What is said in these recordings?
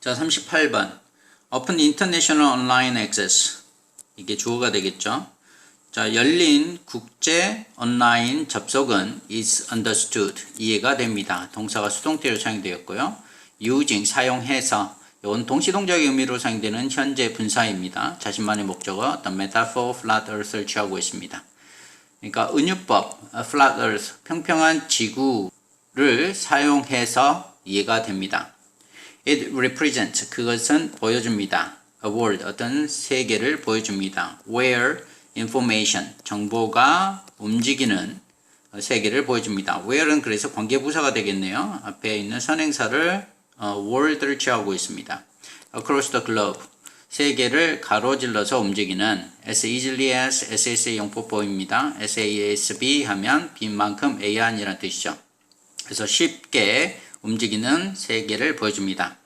자, 38번. Open International Online Access. 이게 주어가 되겠죠. 자, 열린 국제 온라인 접속은 is understood. 이해가 됩니다. 동사가 수동태로 사용되었고요. using, 사용해서. 이건 동시동작의 의미로 사용되는 현재 분사입니다. 자신만의 목적어, the metaphor flat earth를 취하고 있습니다. 그러니까 은유법, flat earth, 평평한 지구를 사용해서 이해가 됩니다. It represents, 그것은 보여줍니다. A world, 어떤 세계를 보여줍니다. Where information, 정보가 움직이는 세계를 보여줍니다. Where는 그래서 관계부사가 되겠네요. 앞에 있는 선행사를 world를 취하고 있습니다. Across the globe, 세계를 가로질러서 움직이는 as easily as SSA 용법보입니다. SASB 하면 빈만큼 A안이라는 뜻이죠. 그래서 쉽게 움직이는 세계를 보여줍니다.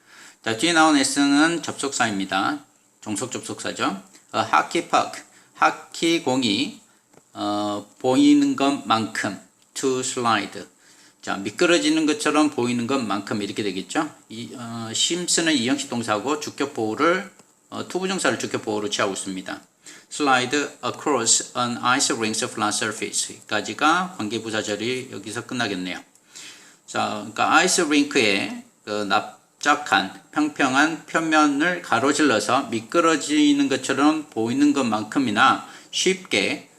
자, 뒤에 나온 S는 접속사입니다. 종속 접속사죠. A hockey puck, 하키공이 보이는 것만큼 to slide. 자, 미끄러지는 것처럼 보이는 것만큼 이렇게 되겠죠. 심스는 이형식 동사고 주격보호를 투부정사를 주격보호로 취하고 있습니다. Slide across an ice rink's flat surface. 여기까지가 관계부사절이 여기서 끝나겠네요. 자, 그러니까 아이스 링크의 납작한 평평한 표면을 가로질러서 미끄러지는 것처럼 보이는 것만큼이나 쉽게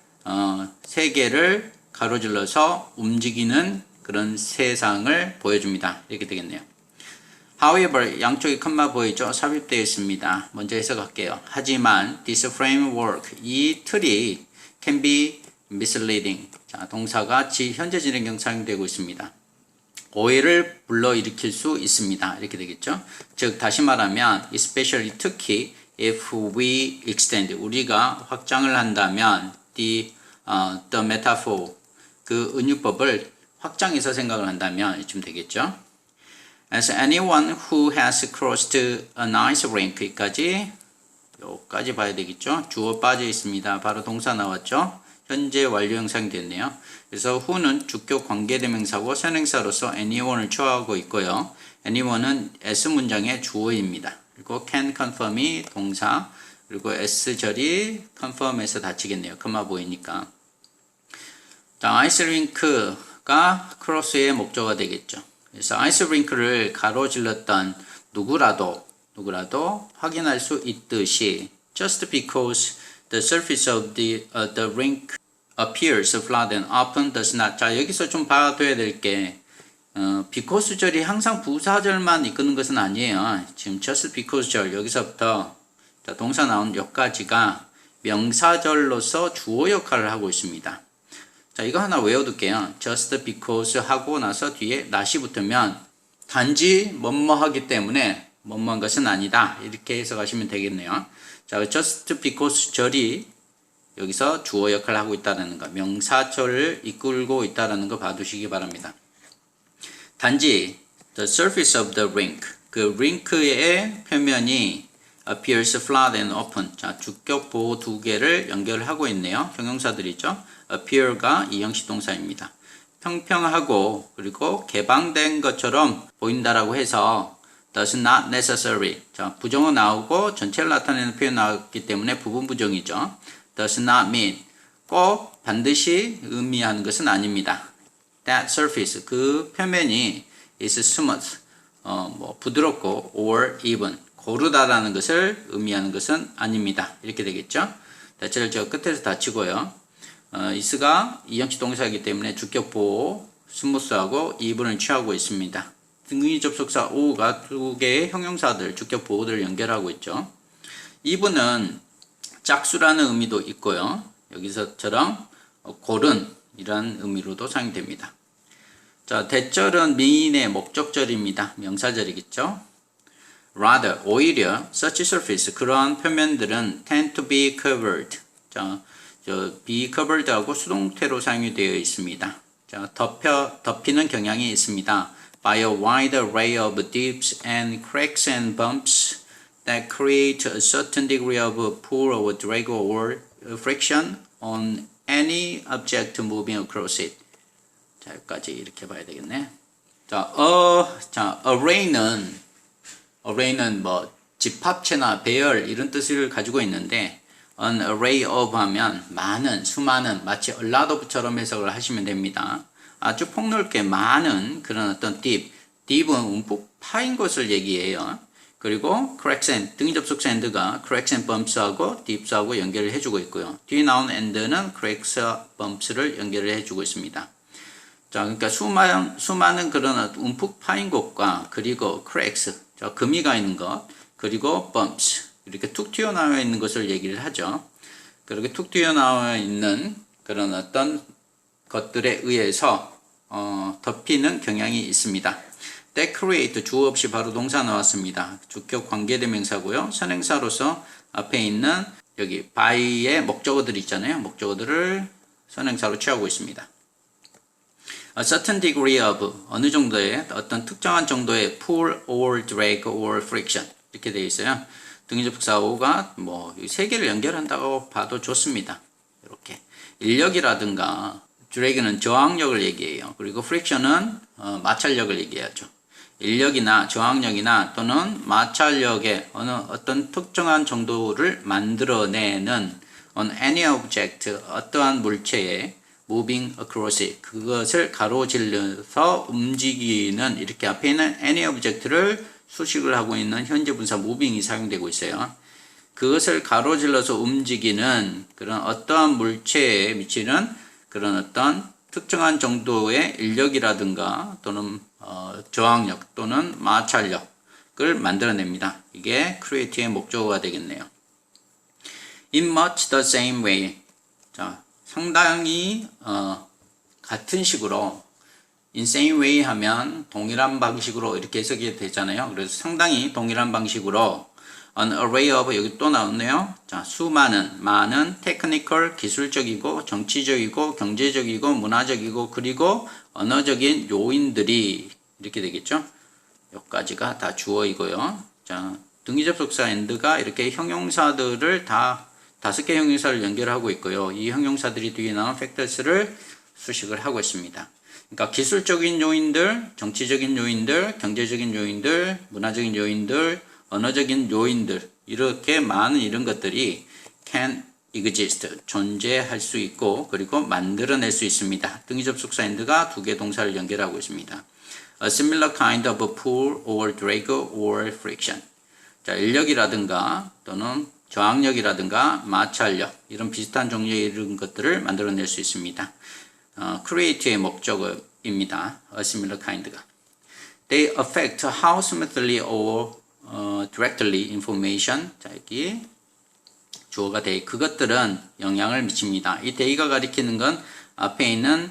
세계를 가로질러서 움직이는 그런 세상을 보여줍니다. 이렇게 되겠네요. However, 양쪽에 컴마 보이죠? 삽입되어 있습니다. 먼저 해석할게요. 하지만 this framework, 이 틀이 can be misleading. 자, 동사가 현재 진행형 사용되고 있습니다. 오해를 불러일으킬 수 있습니다. 이렇게 되겠죠. 즉 다시 말하면 especially 특히 if we extend, 우리가 확장을 한다면 the metaphor, 그 은유법을 확장해서 생각을 한다면 이쯤 되겠죠. As anyone who has crossed an ice rink, 여기까지 봐야 되겠죠. 주어 빠져 있습니다. 바로 동사 나왔죠. 현재 완료형 사용됐네요. 그래서 who는 주격 관계대명사고 선행사로서 anyone을 취하고 있고요. anyone은 S 문장의 주어입니다. 그리고 can confirm이 동사, 그리고 S절이 confirm에서 닫히겠네요. 컴마 보이니까. 자, 아이스링크가 크로스의 목적어가 되겠죠. 그래서 아이스링크를 가로질렀던 누구라도 확인할 수 있듯이 just because the surface of the rink appears flat and open does not. 자, 여기서 좀 봐둬야 될 게 because절이 항상 부사절만 이끄는 것은 아니에요. 지금 just because절 여기서부터 자, 동사 나온 여기까지가 명사절로서 주어 역할을 하고 있습니다. 자, 이거 하나 외워둘게요. just because 하고 나서 뒤에 not이 붙으면 단지 뭐뭐 하기 때문에 뭐뭐한 것은 아니다. 이렇게 해석하시면 되겠네요. 자, just because 절이 여기서 주어 역할을 하고 있다는 거, 명사절을 이끌고 있다는 거 봐두시기 바랍니다. 단지 the surface of the rink, 그 링크의 표면이 appears flat and open. 자, 주격 보호 두 개를 연결하고 있네요. 형용사들이죠. appear가 이형식 동사입니다. 평평하고 그리고 개방된 것처럼 보인다라고 해서 does not necessary. 자, 부정어 나오고 전체를 나타내는 표현 나왔기 때문에 부분 부정이죠. does not mean. 꼭 반드시 의미하는 것은 아닙니다. That surface, 그 표면이 is smooth. 부드럽고 or even. 고르다라는 것을 의미하는 것은 아닙니다. 이렇게 되겠죠. that을 저 끝에서 닫히고요. is가 이형식 동사이기 때문에 주격 보호, 스무스하고 even을 취하고 있습니다. 등위 접속사 o가 두 개의 형용사들, 주격 보호들을 연결하고 있죠. even은 짝수라는 의미도 있고요. 여기서처럼 고른 이란 의미로도 사용됩니다. 자, 대절은 미인의 목적절입니다. 명사절이겠죠. Rather, 오히려 such surface, 그러한 표면들은 tend to be covered. 자, be covered하고 수동태로 사용이 되어 있습니다. 자, 덮이는 경향이 있습니다. By a wide array of dips and cracks and bumps that create a certain degree of pull or drag or friction on any object moving across it. 자, 여기까지 이렇게 봐야 되겠네. 자, array는 array는 뭐 집합체나 배열 이런 뜻을 가지고 있는데 an array of 하면 많은, 수많은, 마치 a lot of처럼 해석을 하시면 됩니다. 아주 폭넓게 많은 그런 어떤 deep은 움푹 파인 것을 얘기해요. 그리고 cracks and, 등위 접속사 and가 cracks and bumps하고 deeps하고 연결을 해주고 있고요. 뒤에 나온 and는 cracks, bumps를 연결을 해주고 있습니다. 자, 그러니까 수많은 그런 움푹 파인 곳과 그리고 cracks, 자, 금이가 있는 것, 그리고 bumps, 이렇게 툭 튀어나와 있는 것을 얘기를 하죠. 그렇게 툭 튀어나와 있는 그런 어떤 것들에 의해서 덮이는 경향이 있습니다. decorate 주어 없이 바로 동사 나왔습니다. 주격 관계대명사고요. 선행사로서 앞에 있는 여기 by의 목적어들 있잖아요. 목적어들을 선행사로 취하고 있습니다. A certain degree of 어느 정도의 어떤 특정한 정도의 pull or drag or friction 이렇게 되어 있어요. 등위접속사 o가 뭐 세 개를 연결한다고 봐도 좋습니다. 이렇게 인력이라든가 drag는 저항력을 얘기해요. 그리고 friction은 마찰력을 얘기하죠. 인력이나 저항력이나 또는 마찰력의 어떤 특정한 정도를 만들어내는 on any object 어떠한 물체에 moving across it 그것을 가로질러서 움직이는 이렇게 앞에 있는 any object를 수식을 하고 있는 현재 분사 moving이 사용되고 있어요. 그것을 가로질러서 움직이는 그런 어떠한 물체에 미치는 그런 어떤 특정한 정도의 인력이라든가 또는 저항력 또는 마찰력을 만들어냅니다. 이게 create의 목적어가 되겠네요. In much the same way. 자, 상당히 같은 식으로 in same way 하면 동일한 방식으로 이렇게 해석이 되잖아요. 그래서 상당히 동일한 방식으로 an array of 여기 또 나왔네요. 자, 수많은 많은 technical 기술적이고 정치적이고 경제적이고 문화적이고 그리고 언어적인 요인들이 이렇게 되겠죠. 여기까지가 다 주어이고요. 자, 등위접속사 and가 이렇게 형용사들을 다 5개 형용사를 연결하고 있고요. 이 형용사들이 뒤에 나온 factors를 수식을 하고 있습니다. 그러니까 기술적인 요인들, 정치적인 요인들, 경제적인 요인들, 문화적인 요인들, 언어적인 요인들 이렇게 많은 이런 것들이 can exist 존재할 수 있고 그리고 만들어낼 수 있습니다. 등위접속사 and가 2개 동사를 연결하고 있습니다. A similar kind of pull or drag or friction. 자, 인력이라든가 또는 저항력이라든가 마찰력 이런 비슷한 종류의 이런 것들을 만들어낼 수 있습니다. create의 목적어입니다. A similar kind가. They affect how smoothly or directly information. 자, 여기 주어가 돼. 그것들은 영향을 미칩니다. 이 they가 가리키는 건 앞에 있는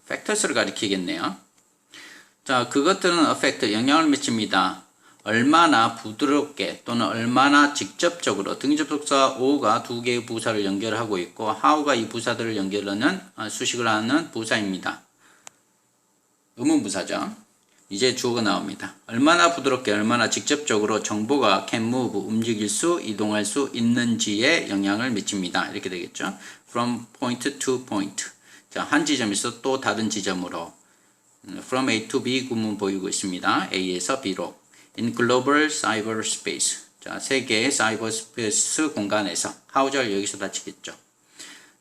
factors를 가리키겠네요. 자, 그것들은 affect 영향을 미칩니다. 얼마나 부드럽게 또는 얼마나 직접적으로 등위접속사 o가 2개의 부사를 연결하고 있고 how가 이 부사들을 연결하는 수식을 하는 부사입니다. 의문부사죠. 이제 주어가 나옵니다. 얼마나 부드럽게 얼마나 직접적으로 정보가 can move 움직일 수 이동할 수 있는지에 영향을 미칩니다. 이렇게 되겠죠. From point to point. 자, 한 지점에서 또 다른 지점으로 From A to B 구문 보이고 있습니다. A에서 B로 In global cyberspace. 자, 세계의 사이버스페이스 공간에서 how절 여기서 닫히겠죠.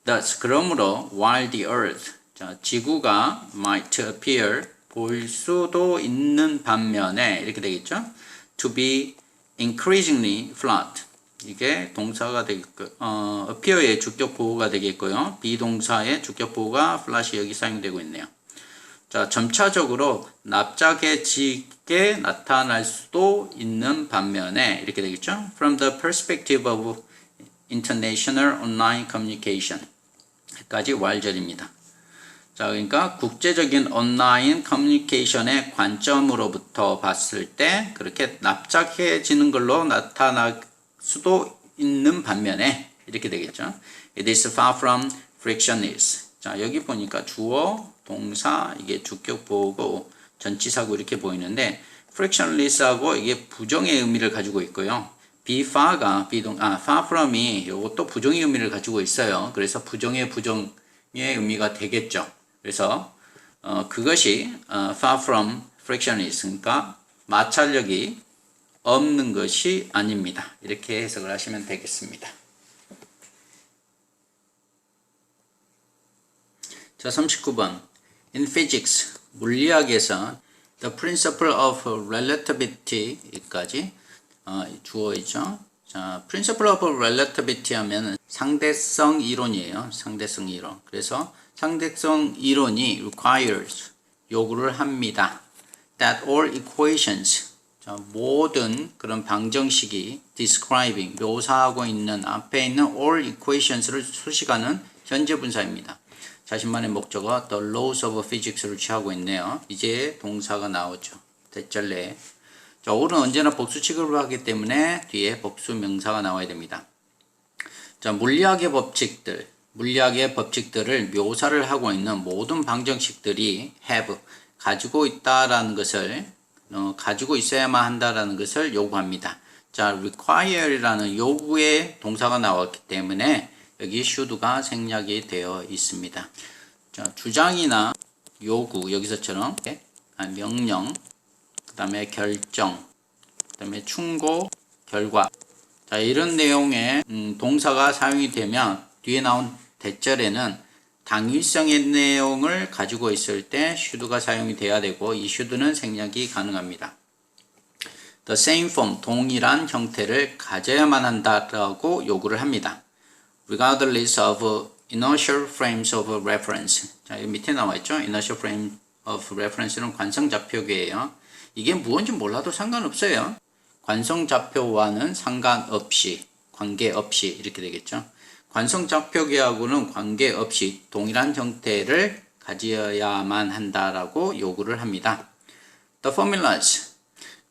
Thus, 그러므로 while the earth. 자, 지구가 might appear 보일 수도 있는 반면에 이렇게 되겠죠. To be increasingly flat. 이게 동사가 되겠고, appear의 주격 보호가 되겠고요. 비동사의 주격 보호가 flat이 여기 사용되고 있네요. 자, 점차적으로 납작해지게 나타날 수도 있는 반면에 이렇게 되겠죠. From the perspective of international online communication. 까지 while절입니다. 자, 그러니까 국제적인 온라인 커뮤니케이션의 관점으로부터 봤을 때 그렇게 납작해지는 걸로 나타날 수도 있는 반면에 이렇게 되겠죠. It is far from frictionless. 자, 여기 보니까 주어, 동사, 이게 주격 보고 전치사고 이렇게 보이는데 frictionless하고 이게 부정의 의미를 가지고 있고요. be far가 far from이 이것도 부정의 의미를 가지고 있어요. 그래서 부정의 의미가 되겠죠. 그래서 그것이 far from frictionless 그러니까 마찰력이 없는 것이 아닙니다. 이렇게 해석을 하시면 되겠습니다. 자, 39번. In physics, 물리학에서 the principle of relativity 까지 주어이죠. 자, principle of relativity 하면 상대성 이론이에요. 상대성 이론. 그래서 상대성 이론이 requires 요구를 합니다. that all equations 자, 모든 그런 방정식이 describing 묘사하고 있는 앞에 있는 all equations를 수식하는 현재 분사입니다. 자신만의 목적어 the laws of physics를 취하고 있네요. 이제 동사가 나오죠. 대절 내에. 자, all은 언제나 복수 취급을 하기 때문에 뒤에 복수 명사가 나와야 됩니다. 자, 물리학의 법칙들을 묘사를 하고 있는 모든 방정식들이 have, 가지고 있다라는 것을, 가지고 있어야만 한다라는 것을 요구합니다. 자, require이라는 요구의 동사가 나왔기 때문에 여기 should가 생략이 되어 있습니다. 자, 주장이나 요구, 여기서처럼 명령, 그 다음에 결정, 그 다음에 충고, 결과. 자, 이런 내용의 동사가 사용이 되면 뒤에 나온 대절에는 당위성의 내용을 가지고 있을 때 should가 사용이 돼야 되고 이 should는 생략이 가능합니다. The same form, 동일한 형태를 가져야만 한다라고 요구를 합니다. Regardless of inertial frames of reference. 자, 여기 밑에 나와 있죠. Inertial frame of reference는 관성좌표계예요. 이게 무엇인지 몰라도 상관없어요. 관성좌표와는 상관없이, 관계없이 이렇게 되겠죠. 관성좌표계하고는 관계없이 동일한 형태를 가져야만 한다라고 요구를 합니다. The formulas.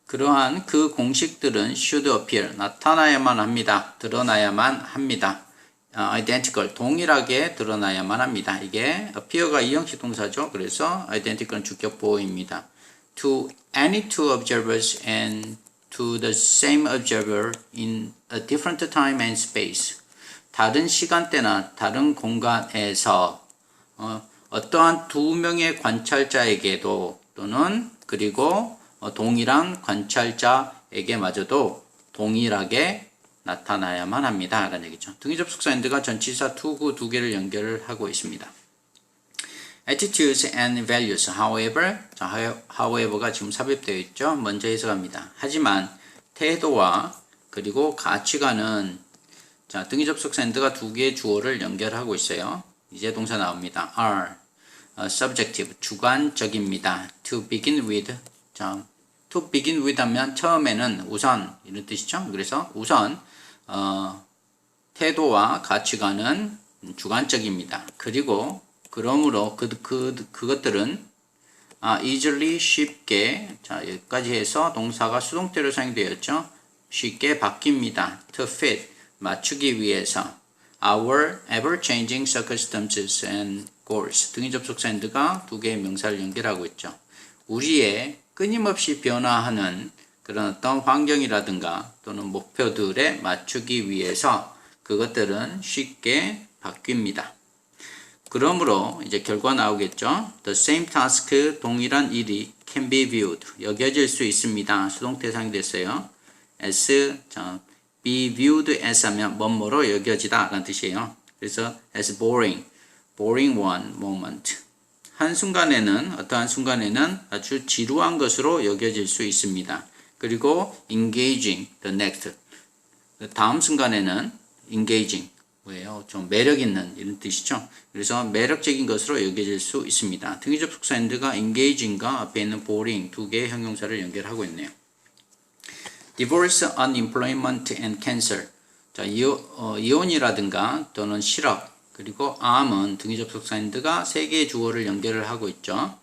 그러한 그 공식들은 should appear, 나타나야만 합니다. 드러나야만 합니다. identical, 동일하게 드러나야만 합니다. 이게 appear가 이형식 동사죠. 그래서 identical은 주격보호입니다. To any two observers and to the same observer in a different time and space. 다른 시간대나 다른 공간에서 어떠한 두 명의 관찰자에게도 또는 그리고 동일한 관찰자에게마저도 동일하게 나타나야만 합니다. 라는 얘기죠. 등위접속사 and가 전치사 to, 구 두 개를 연결을 하고 있습니다. Attitudes and values, however, 자, however가 지금 삽입되어 있죠. 먼저 해석합니다. 하지만 태도와 그리고 가치관은 자, 등위접속사 and가 두 개의 주어를 연결하고 있어요. 이제 동사 나옵니다. are subjective, 주관적입니다. To begin with, 자, to begin with 하면 처음에는 우선 이런 뜻이죠. 그래서 우선 태도와 가치관은 주관적입니다. 그리고 그러므로 그것들은 easily 쉽게 자, 여기까지 해서 동사가 수동태로 사용되었죠. 쉽게 바뀝니다. To fit 맞추기 위해서 our ever-changing circumstances and goals 등위 접속사 and가 두 개의 명사를 연결하고 있죠. 우리의 끊임없이 변화하는 그런 어떤 환경이라든가 또는 목표들에 맞추기 위해서 그것들은 쉽게 바뀝니다. 그러므로 이제 결과 나오겠죠. The same task, 동일한 일이 can be viewed, 여겨질 수 있습니다. 수동태 사용됐어요. as, 자, be viewed as 하면 뭐뭐로 여겨지다 라는 뜻이에요. 그래서 as boring one moment. 한순간에는 어떠한 순간에는 아주 지루한 것으로 여겨질 수 있습니다. 그리고 engaging the next. 다음 순간에는 engaging 뭐예요? 좀 매력 있는 이런 뜻이죠. 그래서 매력적인 것으로 여겨질 수 있습니다. 등위접속사 and가 engaging과 앞에 있는 boring 두 개의 형용사를 연결하고 있네요. Divorce, unemployment and cancer. 자, 이혼이라든가 또는 실업 그리고 암은 등위접속사 and가 세 개의 주어를 연결을 하고 있죠.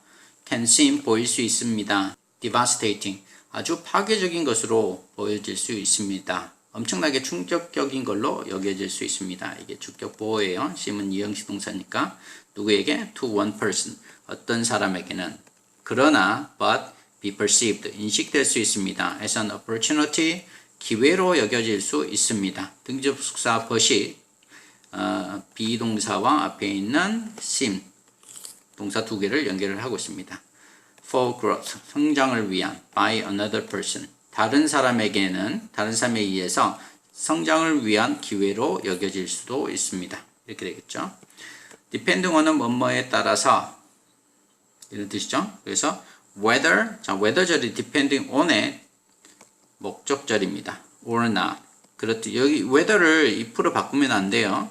Can seem 보일 수 있습니다. Devastating 아주 파괴적인 것으로 보여질 수 있습니다. 엄청나게 충격적인 걸로 여겨질 수 있습니다. 이게 주격 보호예요. seem은 이형식 동사니까 누구에게? To one person 어떤 사람에게는 그러나 but be perceived 인식될 수 있습니다. As an opportunity 기회로 여겨질 수 있습니다. 등위접속사 but이 비동사와 앞에 있는 seem 동사 두 개를 연결을 하고 있습니다. For growth 성장을 위한 by another person 다른 사람에 의해서 성장을 위한 기회로 여겨질 수도 있습니다. 이렇게 되겠죠. depending on은 뭐뭐에 따라서 이런 뜻이죠. 그래서 whether, whether절이 depending on의 목적절입니다. or not. 그렇듯 여기 whether를 if로 바꾸면 안 돼요.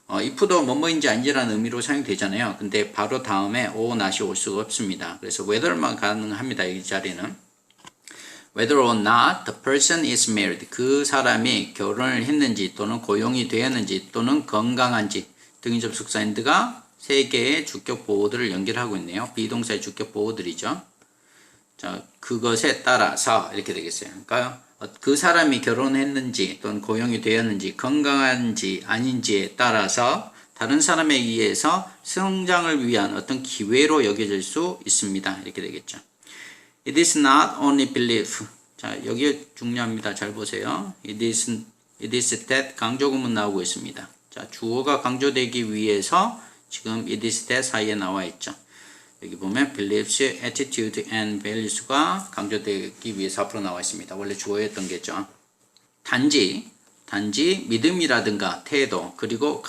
if도 뭐뭐인지 아닌지라는 의미로 사용되잖아요. 근데 바로 다음에 or not이 올 수가 없습니다. 그래서 whether만 가능합니다. 이 자리는. whether or not the person is married. 그 사람이 결혼을 했는지 또는 고용이 되었는지 또는 건강한지 등의 접속사 and가 세 개의 주격 보호들을 연결하고 있네요. 비동사의 주격 보호들이죠. 자, 그것에 따라서 이렇게 되겠어요. 그러니까 그 사람이 결혼했는지 또는 고용이 되었는지 건강한지 아닌지에 따라서 다른 사람에 의해서 성장을 위한 어떤 기회로 여겨질 수 있습니다. 이렇게 되겠죠. It is not only belief. 자, 여기 중요합니다. 잘 보세요. It is that 강조구문 나오고 있습니다. 자, 주어가 강조되기 위해서 지금 it is that 사이에 나와 있죠. 여기 보면 beliefs, attitude and values가 강조되기 위해서 앞으로 나와 있습니다. 원래 주어였던 게죠. 단지 믿음이라든가 태도 그리고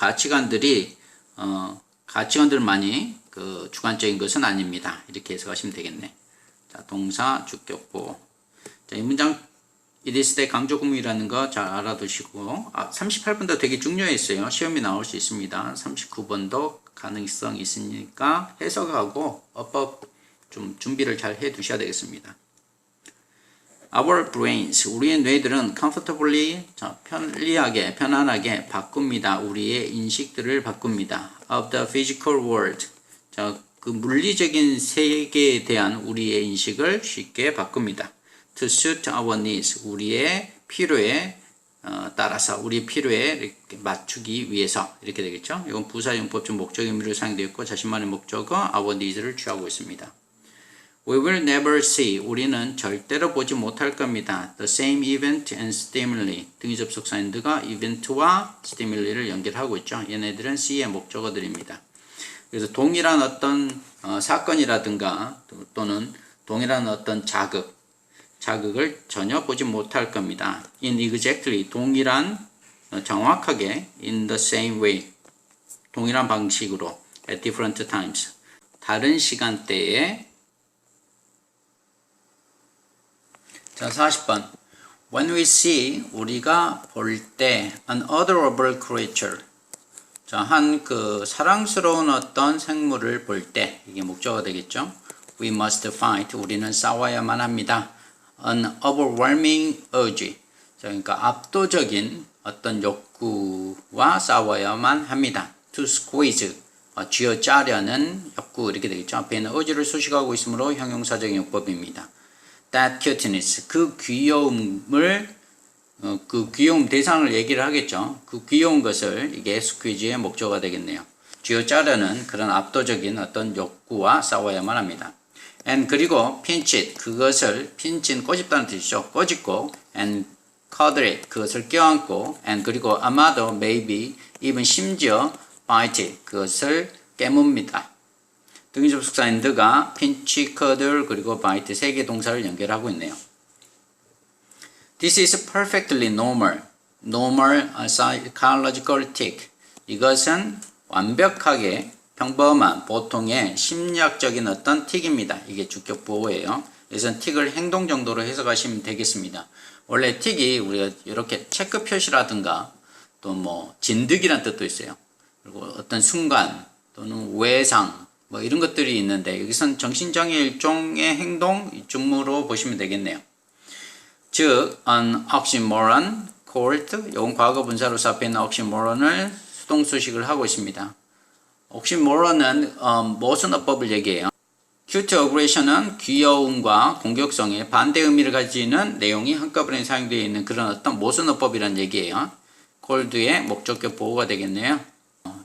가치관들만이 그 주관적인 것은 아닙니다. 이렇게 해석하시면 되겠네. 자, 동사 주격보. 자, 이 문장 it is that 강조구문이라는 거 잘 알아두시고 38번도 되게 중요했어요. 시험이 나올 수 있습니다. 39번도 가능성 있으니까 해석하고 어법 좀 준비를 잘 해 두셔야 되겠습니다. Our brains, 우리의 뇌들은 comfortably, 편리하게, 편안하게 바꿉니다. 우리의 인식들을 바꿉니다. Of the physical world, 자, 그 물리적인 세계에 대한 우리의 인식을 쉽게 바꿉니다. To suit our needs, 우리의 필요에 따라서 우리 필요에 이렇게 맞추기 위해서 이렇게 되겠죠. 이건 부사용법적 목적 의미로 사용되어 있고 자신만의 목적어 our needs를 취하고 있습니다. We will never see. 우리는 절대로 보지 못할 겁니다. The same event and stimuli. 등의 접속사 and가 event와 stimuli를 연결하고 있죠. 얘네들은 C의 목적어들입니다. 그래서 동일한 어떤 사건이라든가 또는 동일한 어떤 자극을 전혀 보지 못할 겁니다. In exactly. 정확하게 in the same way. 동일한 방식으로 at different times. 다른 시간대에. 자, 40번. When we see, 우리가 볼 때, an adorable creature. 자, 한 그 사랑스러운 어떤 생물을 볼 때, 이게 목적어가 되겠죠. We must fight. 우리는 싸워야만 합니다. An overwhelming urge. 자, 그러니까 압도적인 어떤 욕구와 싸워야만 합니다. To squeeze. 쥐어짜려는 욕구, 이렇게 되겠죠. 앞에 있는 urge를 수식하고 있으므로 형용사적인 용법입니다. That cuteness, 그 귀여움 대상을 얘기를 하겠죠. 그 귀여운 것을 이게 스퀴즈의 목적어가 되겠네요. 쥐어짜려는 그런 압도적인 어떤 욕구와 싸워야만 합니다. And 그리고 pinch it, 그것을 pinch는 꼬집다는 뜻이죠. 꼬집고 and cuddle it, 그것을 껴안고 and 그리고 아마도 maybe even 심지어 bite it, 그것을 깨뭅니다. 등의 접속사 and가 pinch, cuddle 그리고 bite 세 개 동사를 연결하고 있네요. This is perfectly normal psychological tick. 이것은 완벽하게 평범한 보통의 심리학적인 어떤 틱입니다. 이게 주격 보호예요. 그래서 틱을 행동 정도로 해석하시면 되겠습니다. 원래 틱이 우리가 이렇게 체크 표시라든가 또 뭐 진드기란 뜻도 있어요. 그리고 어떤 순간 또는 외상 뭐 이런 것들이 있는데 여기선 정신장애 일종의 행동 이쯤으로 보시면 되겠네요. 즉, an oxymoron called, 이건 과거 분사로서 앞에 있는 oxymoron을 수동수식을 하고 있습니다. oxymoron은 모순어법을 얘기해요. cute aggression은 귀여움과 공격성의 반대 의미를 가지는 내용이 한꺼번에 사용되어 있는 그런 어떤 모순어법이라는 얘기예요. cold의 목적격 보호가 되겠네요.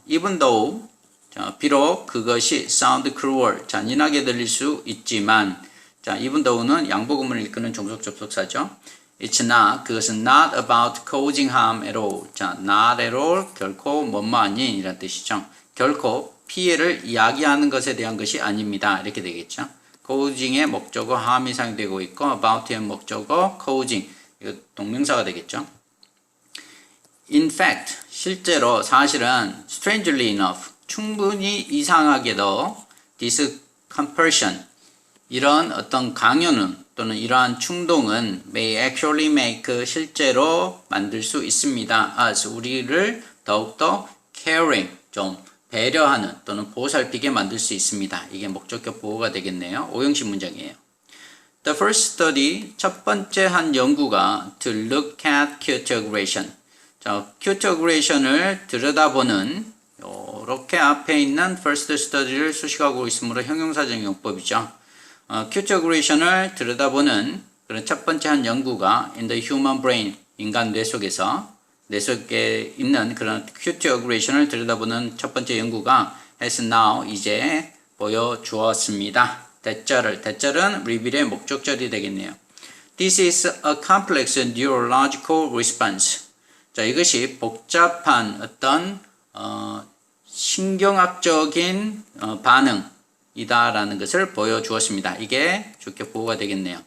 even though, 자, 비록 그것이 sound cruel, 잔인하게 들릴 수 있지만, 자, even though는 양보구문을 이끄는 종속 접속사죠. It's not, 그것은 not about causing harm at all. 자, not at all, 결코 뭐뭐아닌 이란 뜻이죠. 결코 피해를 이야기하는 것에 대한 것이 아닙니다. 이렇게 되겠죠. causing의 목적어 harm이 사용되고 있고 about의 목적어 causing 이거 동명사가 되겠죠. In fact, 실제로 사실은 strangely enough 충분히 이상하게도 this compulsion 이런 어떤 강요는 또는 이러한 충동은 may actually make 실제로 만들 수 있습니다. as 우리를 더욱더 caring 좀 배려하는 또는 보살피게 만들 수 있습니다. 이게 목적격 보호가 되겠네요. 오형식 문장이에요. The first study 첫 번째 한 연구가 to look at cute aggression. 자, cute aggression을 들여다보는 이렇게 앞에 있는 first study를 수식하고 있으므로 형용사적 용법이죠. cute aggression을 들여다보는 그런 첫 번째 한 연구가 in the human brain 인간 뇌 속에서 뇌 속에 있는 그런 cute aggression을 들여다보는 첫 번째 연구가 has now 이제 보여주었습니다. 대절은 reveal의 목적절이 되겠네요. This is a complex neurological response. 자, 이것이 복잡한 어떤 신경학적인 반응이다라는 것을 보여주었습니다. 이게 주격 보호가 되겠네요.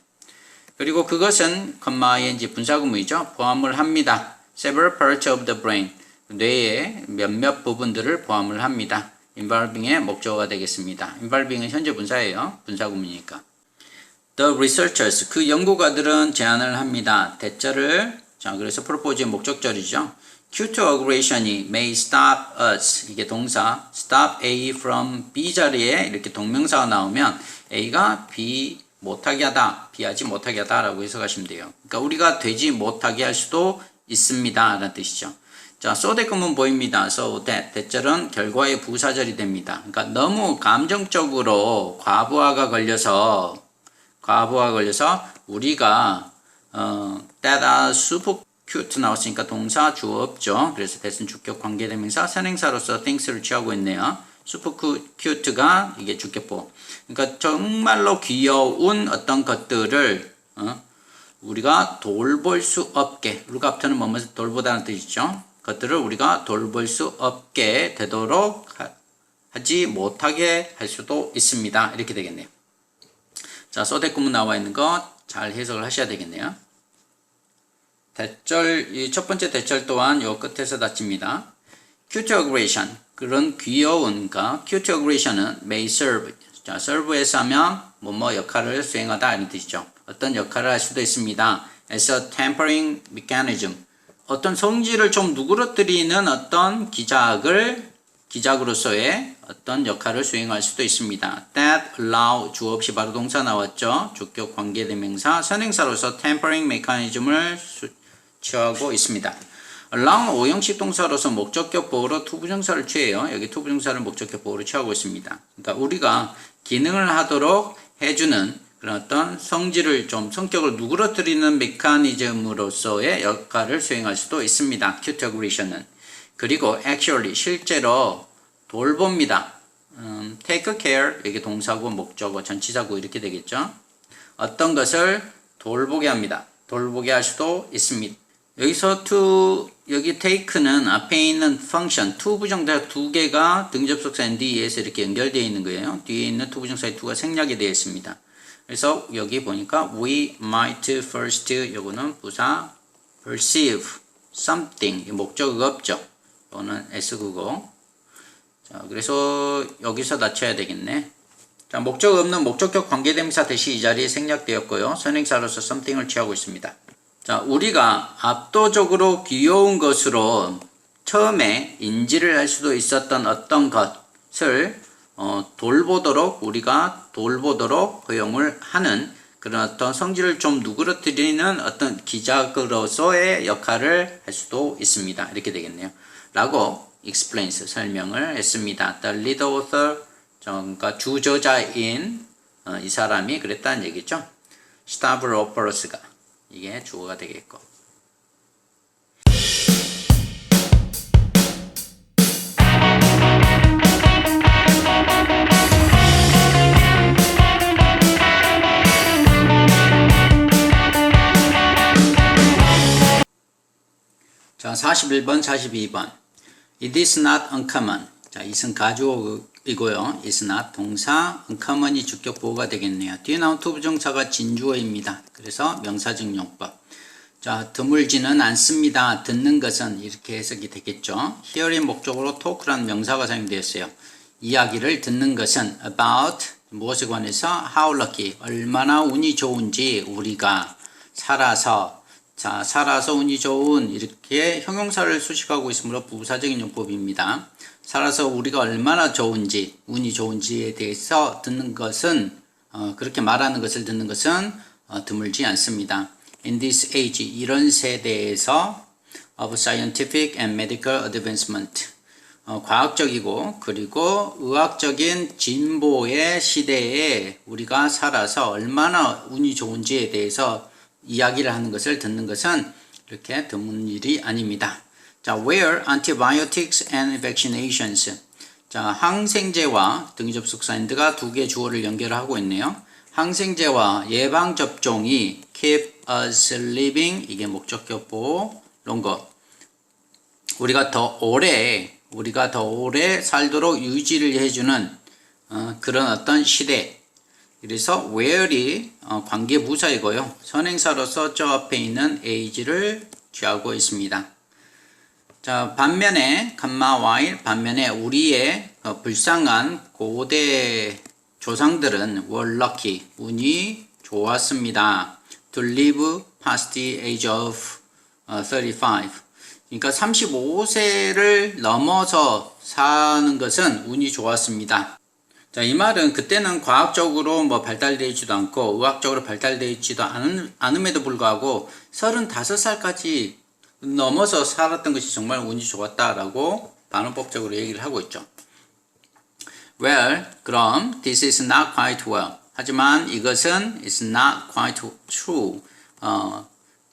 그리고 그것은 ing 분사구문이죠. 포함을 합니다. Several parts of the brain. 뇌의 몇몇 부분들을 포함을 합니다. involving의 목적어가 되겠습니다. involving은 현재 분사예요. 분사구문이니까. The researchers, 그 연구가들은 제안을 합니다. 대절을 자, 그래서 propose의 목적절이죠. cute aggression이 may stop us. 이게 동사. stop A from B 자리에 이렇게 동명사가 나오면 A가 B 못하게 하다, B하지 못하게 하다 라고 해석하시면 돼요. 그러니까 우리가 되지 못하게 할 수도 있습니다. 라는 뜻이죠. 자, so that은 보입니다. so that. 대절은 결과의 부사절이 됩니다. 그러니까 너무 감정적으로 과부하가 걸려서 우리가 that are super cute 나왔으니까 동사 주어 없죠. 그래서 that은 주격 관계대명사 선행사로서 things를 취하고 있네요. super cute가 이게 주격보. 그러니까 정말로 귀여운 어떤 것들을 우리가 돌볼 수 없게 룩앞터는 뭐뭐 돌보다는 뜻이죠. 것들을 우리가 돌볼 수 없게 되도록 하지 못하게 할 수도 있습니다. 이렇게 되겠네요. 자, so that 구문 나와 있는 거 잘 해석을 하셔야 되겠네요. 대절, 이 첫 번째 대절 또한 요 끝에서 닫힙니다. cute aggression, 그런 귀여운가, cute aggression은 may serve. 자, serve에서 하면 뭐뭐 역할을 수행하다 이런 뜻이죠. 어떤 역할을 할 수도 있습니다. as a tempering mechanism. 어떤 성질을 좀 누그러뜨리는 어떤 기작으로서의 어떤 역할을 수행할 수도 있습니다. that allow 주어 없이 바로 동사 나왔죠. 주격 관계대명사 선행사로서 tempering mechanism을 취하고 있습니다. allow 오형식 동사로서 목적격 보호로 투부정사를 취해요. 여기 투부정사를 목적격 보호로 취하고 있습니다. 그러니까 우리가 기능을 하도록 해주는 그런 어떤 성질을 좀 성격을 누그러뜨리는 메커니즘으로서의 역할을 수행할 수도 있습니다. cute aggression은. 그리고 actually 실제로 돌봅니다. take care 여기 동사고 목적어 전치사고 이렇게 되겠죠. 어떤 것을 돌보게 합니다. 돌보게 할 수도 있습니다. 여기서 to 여기 take는 앞에 있는 function to 부정사 두 개가 등접속사 nd에서 이렇게 연결되어 있는 거예요. 뒤에 있는 to 부정사의 to가 생략이 되어 있습니다. 그래서 여기 보니까 we might first 요거는 부사 perceive something 목적어가 없죠. 이거는 S국어. 자, 그래서 여기서 낮춰야 되겠네. 자, 목적 없는 목적격 관계대명사 대시 이 자리에 생략되었고요. 선행사로서 something을 취하고 있습니다. 자, 우리가 압도적으로 귀여운 것으로 처음에 인지를 할 수도 있었던 어떤 것을 우리가 돌보도록 허용을 하는 그런 어떤 성질을 좀 누그러뜨리는 어떤 기작으로서의 역할을 할 수도 있습니다. 이렇게 되겠네요. 라고 explains 설명을 했습니다. The lead author 그러니까 주저자인 이 사람이 그랬다는 얘기죠. 스타브로퍼스가 이게 주어가 되겠고. 자, 41번, 42번. It is not uncommon. 자, 이승 가주어 이고요. is not 동사 uncommon이 주격 보호가 되겠네요. 뒤에 나온 to 부정사가 진주어입니다. 그래서 명사적 용법. 자, 드물지는 않습니다. 듣는 것은 이렇게 해석이 되겠죠. hear의 목적으로 talk라는 명사가 사용되었어요. 이야기를 듣는 것은 about 무엇에 관해서 how lucky 얼마나 운이 좋은지 우리가 살아서 자 살아서 운이 좋은 이렇게 형용사를 수식하고 있으므로 부사적인 용법입니다. 살아서 우리가 얼마나 좋은지 운이 좋은지에 대해서 듣는 것은 그렇게 말하는 것을 듣는 것은 드물지 않습니다. In this age 이런 세대에서 of scientific and medical advancement 과학적이고 그리고 의학적인 진보의 시대에 우리가 살아서 얼마나 운이 좋은지에 대해서 이야기를 하는 것을 듣는 것은 이렇게 드문 일이 아닙니다. 자, where antibiotics and vaccinations. 자, 항생제와 등기접속사 and가 두 개의 주어를 연결하고 있네요. 항생제와 예방접종이 keep us living 이게 목적격 보호 longer. 우리가 더 오래 살도록 유지를 해주는 그런 어떤 시대. 그래서 where이 관계부사이고요. 선행사로서 저 앞에 있는 age를 취하고 있습니다. 자, 반면에 while 반면에 우리의 불쌍한 고대 조상들은 were lucky 운이 좋았습니다. To live past the age of 35. 그러니까 35세를 넘어서 사는 것은 운이 좋았습니다. 자, 이 말은 그때는 과학적으로 발달되어 있지도 않고 의학적으로 발달되어 있지도 않음에도 불구하고 35살까지 넘어서 살았던 것이 정말 운이 좋았다라고 반어법적으로 얘기를 하고 있죠. Well, 그럼 this is not quite well. 하지만 이것은 is not quite true.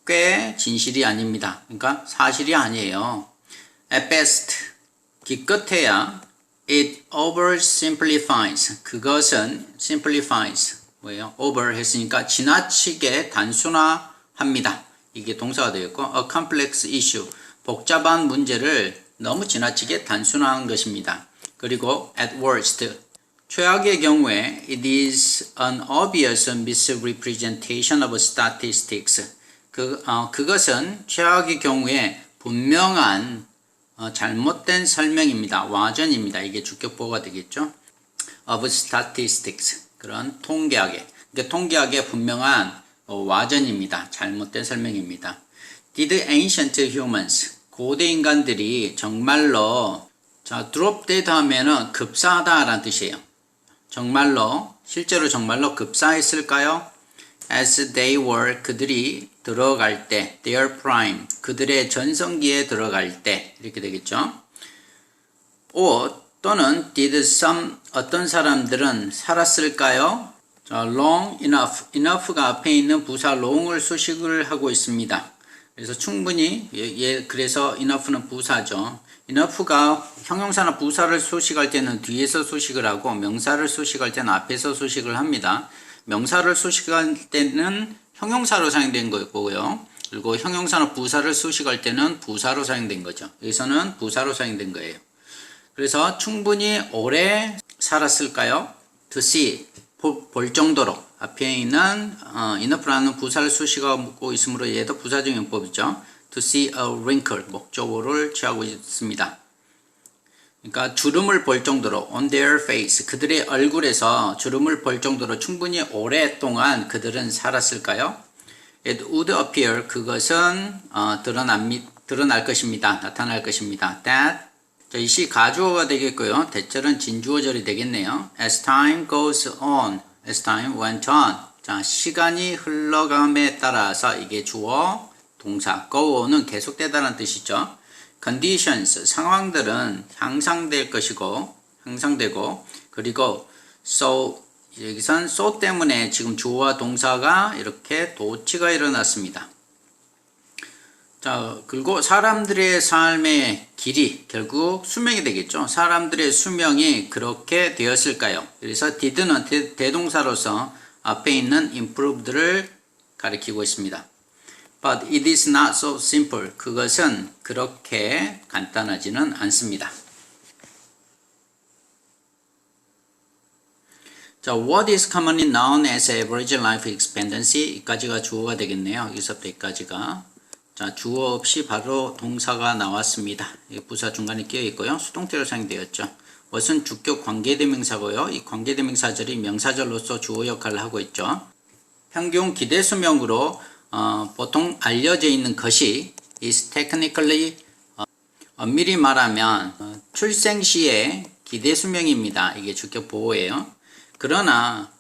꽤 진실이 아닙니다. 그러니까 사실이 아니에요. At best, 기껏해야 it oversimplifies. 그것은 simplifies. 뭐예요? over 했으니까 지나치게 단순화합니다. 이게 동사가 되었고 a complex issue. 복잡한 문제를 너무 지나치게 단순화한 것입니다. 그리고 at worst. 최악의 경우에 it is an obvious misrepresentation of statistics. 그것은 최악의 경우에 분명한 잘못된 설명입니다. 와전입니다. 이게 주격보호가 되겠죠. of statistics. 그런 통계학의. 그러니까 통계학의 분명한 와전입니다. 잘못된 설명입니다. Did ancient humans, 고대 인간들이 정말로 자, drop dead 하면은 급사하다라는 뜻이에요. 실제로 정말로 급사했을까요? As they were, 그들이 들어갈 때, their prime, 그들의 전성기에 들어갈 때, 이렇게 되겠죠. or 또는 did some, 어떤 사람들은 살았을까요? 자, long enough가 앞에 있는 부사 long을 수식을 하고 있습니다. 그래서 충분히, 그래서 enough는 부사죠. enough가 형용사나 부사를 수식할 때는 뒤에서 수식을 하고 명사를 수식할 때는 앞에서 수식을 합니다. 명사를 수식할 때는 형용사로 사용된 거고요. 그리고 형용사나 부사를 수식할 때는 부사로 사용된 거죠. 여기서는 부사로 사용된 거예요. 그래서 충분히 오래 살았을까요? To see, 볼 정도로 앞에 있는 enough라는 부사를 수식하고 있으므로 얘도 부사적 용법이죠. To see a wrinkle, 목적어를 취하고 있습니다. 그러니까 주름을 볼 정도로 on their face, 그들의 얼굴에서 주름을 볼 정도로 충분히 오랫동안 그들은 살았을까요? It would appear, 그것은 드러날 것입니다. 나타날 것입니다. That, 이 시 가주어가 되겠고요. 대절은 진주어절이 되겠네요. As time goes on, as time went on. 자, 시간이 흘러감에 따라서 이게 주어, 동사, go on은 계속되다는 뜻이죠. conditions, 상황들은 향상될 것이고, 향상되고, 그리고 so, 여기선 so 때문에 지금 주어와 동사가 이렇게 도치가 일어났습니다. 자, 그리고 사람들의 삶의 길이 결국 수명이 되겠죠. 사람들의 수명이 그렇게 되었을까요? 그래서 did는 대동사로서 앞에 있는 improved를 가리키고 있습니다. But it is not so simple. 그것은 그렇게 간단하지는 않습니다. 자, what is commonly known as average life expectancy? 이까지가 주어가 되겠네요. 여기서부터 여기까지가. 자, 주어 없이 바로 동사가 나왔습니다. 부사 중간에 끼어 있고요. 수동태로 사용되었죠. what은 주격 관계대명사고요. 이 관계대명사절이 명사절로서 주어 역할을 하고 있죠. 평균 기대 수명으로 보통 알려져 있는 것이 is technically 엄밀히 말하면 출생 시의 기대 수명입니다. 이게 주격 보호예요. 그러나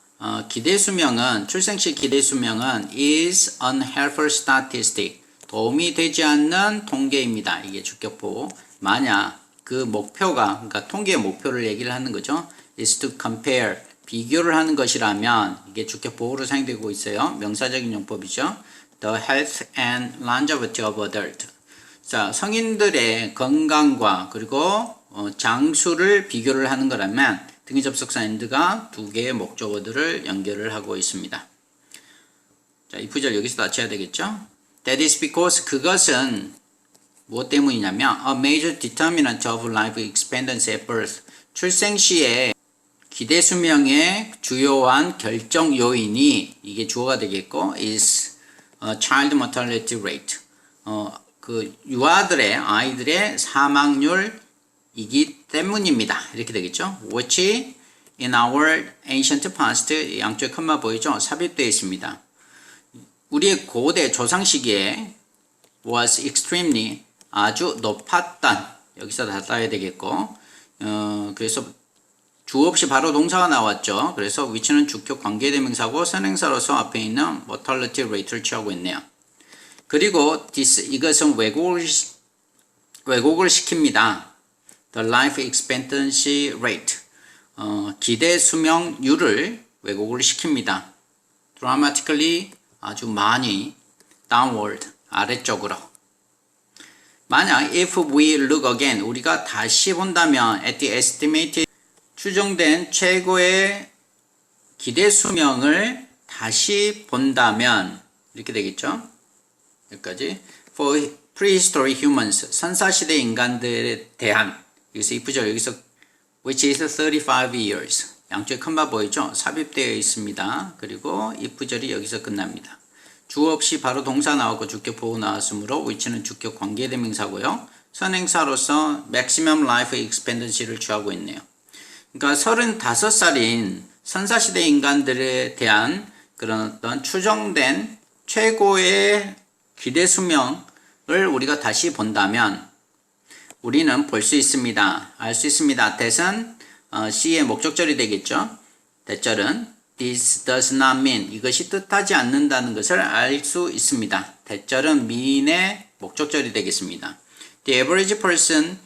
기대 수명은 출생 시 기대 수명은 is unhelpful statistic 도움이 되지 않는 통계입니다. 이게 주격 보호. 만약 그 목표가 그러니까 통계의 목표를 얘기를 하는 거죠. is to compare 비교를 하는 것이라면 이게 주격 보호로 사용되고 있어요. 명사적인 용법이죠. The health and longevity of adult. 자, 성인들의 건강과 그리고 장수를 비교를 하는 거라면 등위 접속사 and가 두 개의 목적어들을 연결을 하고 있습니다. 자, 이 부절 여기서 닫혀야 되겠죠? That is because 그것은 무엇 때문이냐면 a major determinant of life expectancy at birth. 출생 시에 기대 수명의 주요한 결정 요인이 이게 주어가 되겠고 is child mortality rate. 그 유아들의 아이들의 사망률이기 때문입니다. 이렇게 되겠죠. Which in our ancient past 양쪽에 컴마 보이죠? 삽입되어 있습니다. 우리의 고대 조상 시기에 was extremely 아주 높았던 여기서 닫아야 되겠고 그래서 주어 없이 바로 동사가 나왔죠. 그래서 which는 주격 관계대명사고 선행사로서 앞에 있는 mortality rate를 취하고 있네요. 그리고 이것은 왜곡을 시킵니다. The life expectancy rate 기대 수명률을 왜곡을 시킵니다. dramatically 아주 많이 downward 아래쪽으로. 만약 if we look again 우리가 다시 본다면 at the estimated 추정된 최고의 기대 수명을 다시 본다면 이렇게 되겠죠. 여기까지 for prehistoric humans 선사시대 인간들에 대한 여기서 이 부절 여기서 which is 35 years 양쪽에 컴마 보이죠? 삽입되어 있습니다. 그리고 이 부절이 여기서 끝납니다. 주어 없이 바로 동사 나오고 주격 보호 나왔으므로 which는 주격 관계대명사고요. 선행사로서 maximum life expectancy를 취하고 있네요. 그러니까 35살인 선사시대 인간들에 대한 그런 어떤 추정된 최고의 기대 수명을 우리가 다시 본다면 우리는 볼 수 있습니다. 알 수 있습니다. that은 C의 목적절이 되겠죠. that절은 this does not mean 이것이 뜻하지 않는다는 것을 알 수 있습니다. that절은 mean의 목적절이 되겠습니다. The average person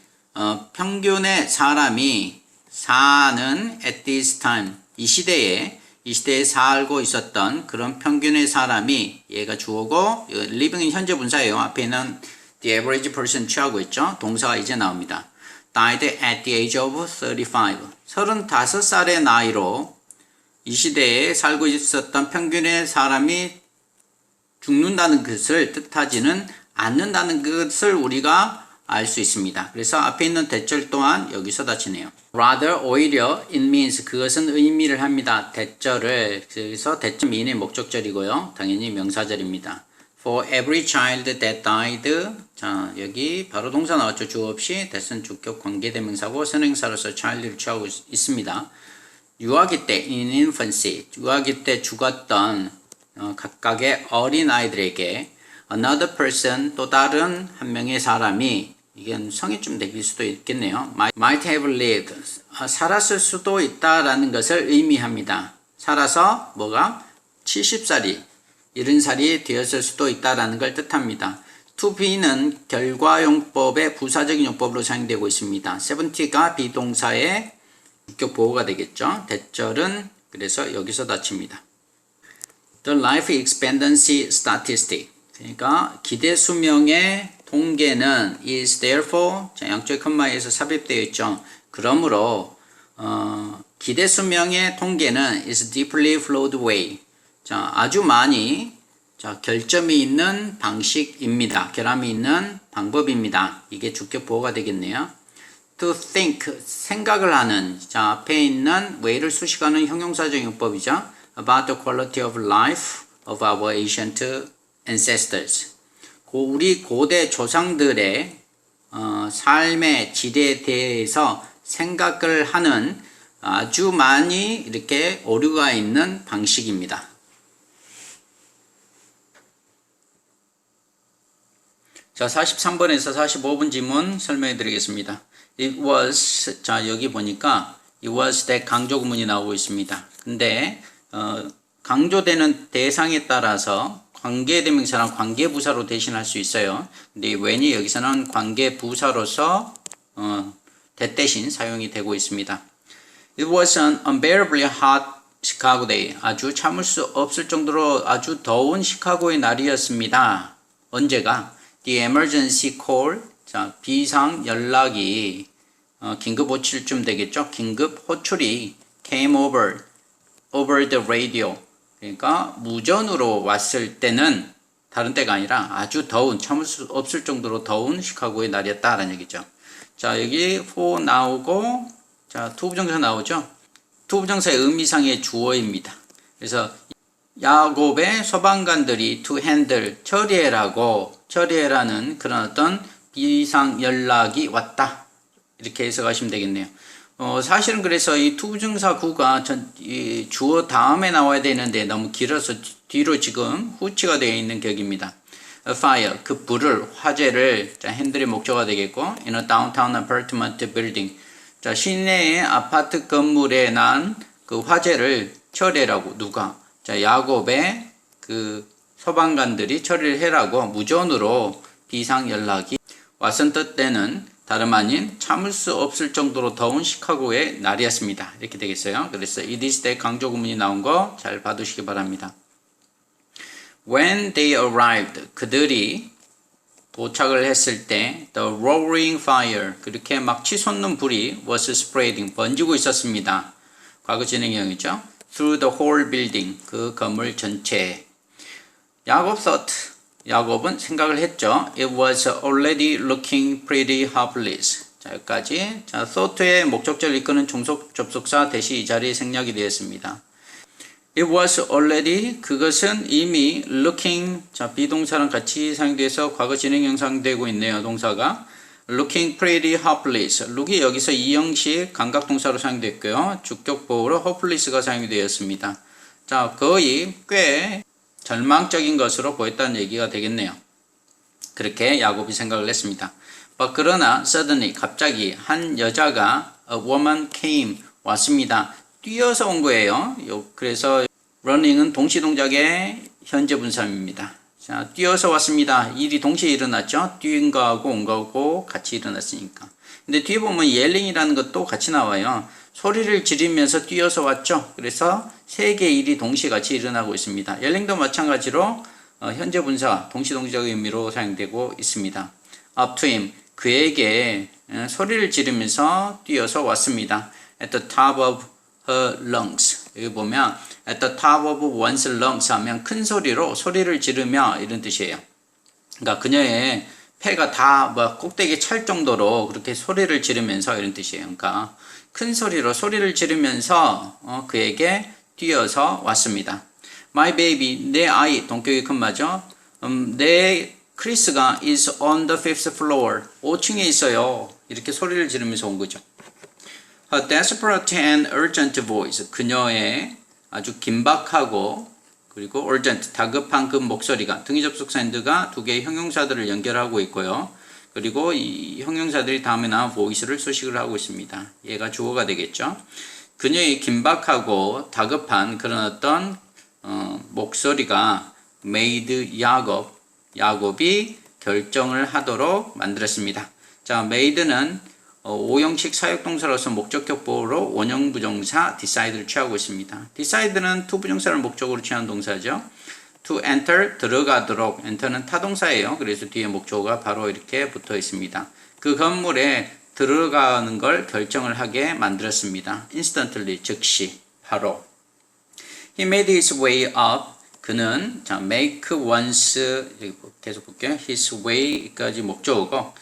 평균의 사람이 사는 at this time 이 시대에 살고 있었던 그런 평균의 사람이 얘가 주어고 living은 현재 분사예요. 앞에 있는 the average person 취하고 있죠. 동사가 이제 나옵니다. died at the age of 35 35살의 나이로 이 시대에 살고 있었던 평균의 사람이 죽는다는 것을 뜻하지는 않는다는 것을 우리가 알 수 있습니다. 그래서 앞에 있는 대절 또한 여기서 닫히네요. rather 오히려 it means 그것은 의미를 합니다. 대절을 그래서 대절 mean의 목적절이고요. 당연히 명사절입니다. for every child that died 자 여기 바로 동사 나왔죠. 주어 없이 that은 주격 관계대명사고 선행사로서 child를 취하고 있습니다. 유아기 때 in infancy 유아기 때 죽었던 각각의 어린 아이들에게 another person 또 다른 한 명의 사람이 이건 성이 좀 되길 수도 있겠네요. might have lived 살았을 수도 있다라는 것을 의미합니다. 살아서 뭐가 70살이 70살이 되었을 수도 있다라는 걸 뜻합니다. to be는 결과용법의 부사적인 용법으로 사용되고 있습니다. 70가 비동사의 주격 보호가 되겠죠. 대절은 그래서 여기서 닫힙니다. The life expectancy statistic 그러니까 기대 수명의 통계는 is therefore 자, 양쪽의 컴마에서 삽입되어 있죠. 그러므로 기대 수명의 통계는 is deeply flawed way 자, 아주 많이 자, 결점이 있는 방식입니다. 결함이 있는 방법입니다. 이게 주격 보호가 되겠네요. to think, 생각을 하는. 자, 앞에 있는 way를 수식하는 형용사적 용법이죠. about the quality of life of our ancient ancestors. 우리 고대 조상들의 삶의 질에 대해서 생각을 하는 아주 많이 이렇게 오류가 있는 방식입니다. 자, 43번에서 45번 지문 설명해 드리겠습니다. It was, 자, 여기 보니까 it was that 강조 구문이 나오고 있습니다. 근데 강조되는 대상에 따라서 관계대명사랑 관계부사로 대신할 수 있어요. 근데 when이 여기서는 관계부사로서 that 대신 사용이 되고 있습니다. It was an unbearably hot Chicago day. 아주 참을 수 없을 정도로 아주 더운 시카고의 날이었습니다. 언제가? The emergency call, 자, 비상 연락이 긴급 호출쯤 되겠죠. 긴급 호출이 came over the radio. 그러니까 무전으로 왔을 때는 다른 때가 아니라 아주 더운, 참을 수 없을 정도로 더운 시카고의 날이었다라는 얘기죠. 자, 여기 for 나오고, 자, 투부정사 나오죠. 투부정사의 의미상의 주어입니다. 그래서 야곱의 소방관들이 to handle, 처리해라는 그런 어떤 비상 연락이 왔다. 이렇게 해석하시면 되겠네요. 사실은 그래서 이 투부정사 구가 이 주어 다음에 나와야 되는데 너무 길어서 뒤로 지금 후치가 되어 있는 격입니다. A fire, 그 불을, 화재를, 자, 핸들의 목적어가 되겠고, in a downtown apartment building. 자, 시내의 아파트 건물에 난 그 화재를 처리해라고, 누가? 자, 야곱의 그 소방관들이 처리를 해라고 무전으로 비상 연락이 왔었던 때는 다름 아닌 참을 수 없을 정도로 더운 시카고의 날이었습니다. 이렇게 되겠어요. 그래서 it is that 강조 구문이 나온 거 잘 봐두시기 바랍니다. When they arrived, 그들이 도착을 했을 때 the roaring fire, 그렇게 막 치솟는 불이 was spreading, 번지고 있었습니다. 과거 진행형이죠. Through the whole building, 그 건물 전체에. 야곱은 생각을 했죠. It was already looking pretty hopeless. 자, 여기까지. 자, thought의 목적절을 이끄는 종속 접속사 대시 이 자리에 생략이 되었습니다. It was already, 그것은 이미 looking, 자, 비동사랑 같이 사용돼서 과거 진행형 사용되고 있네요. 동사가. looking pretty hopeless. look이 여기서 이형식 감각동사로 사용됐고요. 주격보호로 hopeless가 사용이 되었습니다. 자, 거의 꽤 절망적인 것으로 보였다는 얘기가 되겠네요. 그렇게 야곱이 생각을 했습니다. But 그러나 suddenly, 갑자기 한 여자가 a woman came, 왔습니다. 뛰어서 온 거예요. 그래서 running은 동시동작의 현재 분사입니다. 자, 뛰어서 왔습니다. 일이 동시에 일어났죠. 뛰은 거하고 온 거하고 같이 일어났으니까. 근데 뒤에 보면 yelling이라는 것도 같이 나와요. 소리를 지르면서 뛰어서 왔죠. 그래서 세 개의 일이 동시에 같이 일어나고 있습니다. yelling도 마찬가지로 현재 분사, 동시동작의 의미로 사용되고 있습니다. Up to him, 그에게 소리를 지르면서 뛰어서 왔습니다. At the top of her lungs. 여기 보면 at the top of one's lungs 하면 큰 소리로 소리를 지르며 이런 뜻이에요. 그러니까 그녀의 폐가 다 꼭대기에 찰 정도로 그렇게 소리를 지르면서 이런 뜻이에요. 그러니까 큰 소리로 소리를 지르면서 그에게 뛰어서 왔습니다. My baby, 내 아이, 동격이 큰 마죠. 내 크리스가 is on the fifth floor. 5층에 있어요. 이렇게 소리를 지르면서 온 거죠. A desperate and urgent voice. 그녀의 아주 긴박하고 그리고 urgent, 다급한 그 목소리가, 등위 접속사 and가 두 개의 형용사들을 연결하고 있고요. 그리고 이 형용사들이 다음에 나온 voice를 수식을 하고 있습니다. 얘가 주어가 되겠죠. 그녀의 긴박하고 다급한 그런 어떤 목소리가 made 야곱이 결정을 하도록 만들었습니다. 자, made는 5형식 사역동사로서 목적격 보호로 원형 부정사 decide를 취하고 있습니다. decide는 to 부정사를 목적으로 취한 동사죠. to enter, 들어가도록. enter는 타동사예요. 그래서 뒤에 목적어가 바로 이렇게 붙어 있습니다. 그 건물에 들어가는 걸 결정을 하게 만들었습니다. instantly, 즉시, 바로. He made his way up. 그는, 자, make once, 계속 볼게요. his way까지 목적어고.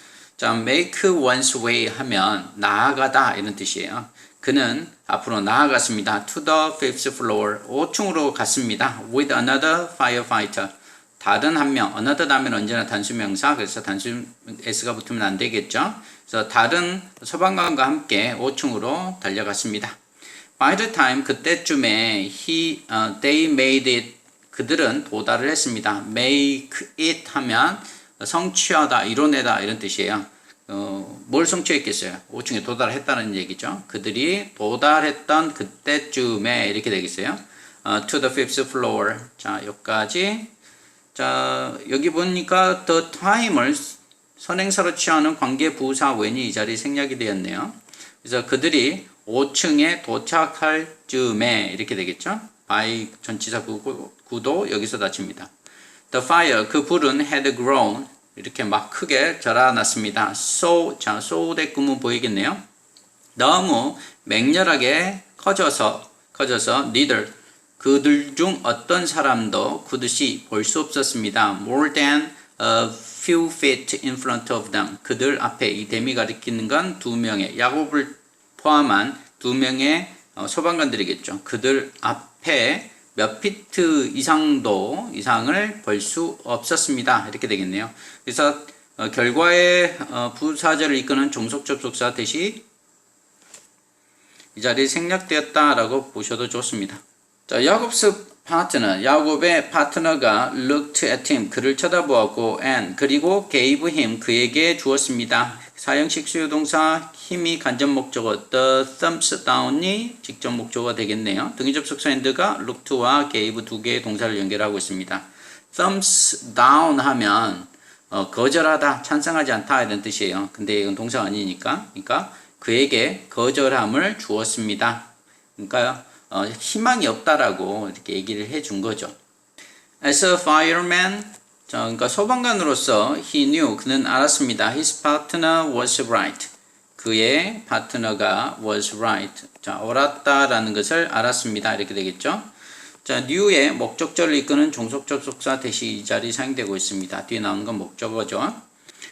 자, make one's way 하면 나아가다 이런 뜻이에요. 그는 앞으로 나아갔습니다. to the fifth floor. 5층으로 갔습니다. with another firefighter. 다른 한 명. another 하면 언제나 단수명사. 그래서 단수 s가 붙으면 안 되겠죠. 그래서 다른 소방관과 함께 5층으로 달려갔습니다. By the time 그때쯤에 they made it 그들은 도달을 했습니다. make it 하면 성취하다, 이뤄내다 이런 뜻이에요. 뭘 성취했겠어요? 5층에 도달했다는 얘기죠. 그들이 도달했던 그때쯤에 이렇게 되겠어요. to the fifth floor. 자, 여기까지. 자, 여기 보니까 the time을 선행사로 취하는 관계 부사 when이 이 자리에 생략이 되었네요. 그래서 그들이 5층에 도착할 즈음에 이렇게 되겠죠. by 전치사 구도 여기서 닫힙니다. The fire 그 불은 had grown 이렇게 막 크게 자라났습니다. 자, so 대꾸문 보이겠네요. 너무 맹렬하게 커져서 neither 그들 중 어떤 사람도 그듯이 볼 수 없었습니다. More than a few feet in front of them. 그들 앞에 이 댐이 가리키는 건 두 명의 야곱을 포함한 두 명의 소방관들이겠죠. 그들 앞에 몇 피트 이상을 볼 수 없었습니다. 이렇게 되겠네요. 그래서 결과의 부사절을 이끄는 종속 접속사 대시 이 자리에 생략되었다라고 보셔도 좋습니다. 자, 야곱의 파트너가 looked at him 그를 쳐다보았고 and 그리고 gave him 그에게 주었습니다. 사형식 수요동사 힘이 간접 목적어 the thumbs down이 직접 목적어가 되겠네요. 등위 접속사 and가 looked와 gave 두 개의 동사를 연결하고 있습니다. thumbs down 하면 거절하다, 찬성하지 않다 이런 뜻이에요. 근데 이건 동사가 아니니까. 그러니까 그에게 거절함을 주었습니다. 그러니까 희망이 없다라고 이렇게 얘기를 해준 거죠. As a fireman, 그러니까 소방관으로서 he knew 그는 알았습니다. His partner was right. 그의 파트너가 was right. 자, 옳았다라는 것을 알았습니다. 이렇게 되겠죠. 자, knew의 목적절을 이끄는 종속 접속사 대시 이 자리 사용되고 있습니다. 뒤에 나오는 건 목적어죠.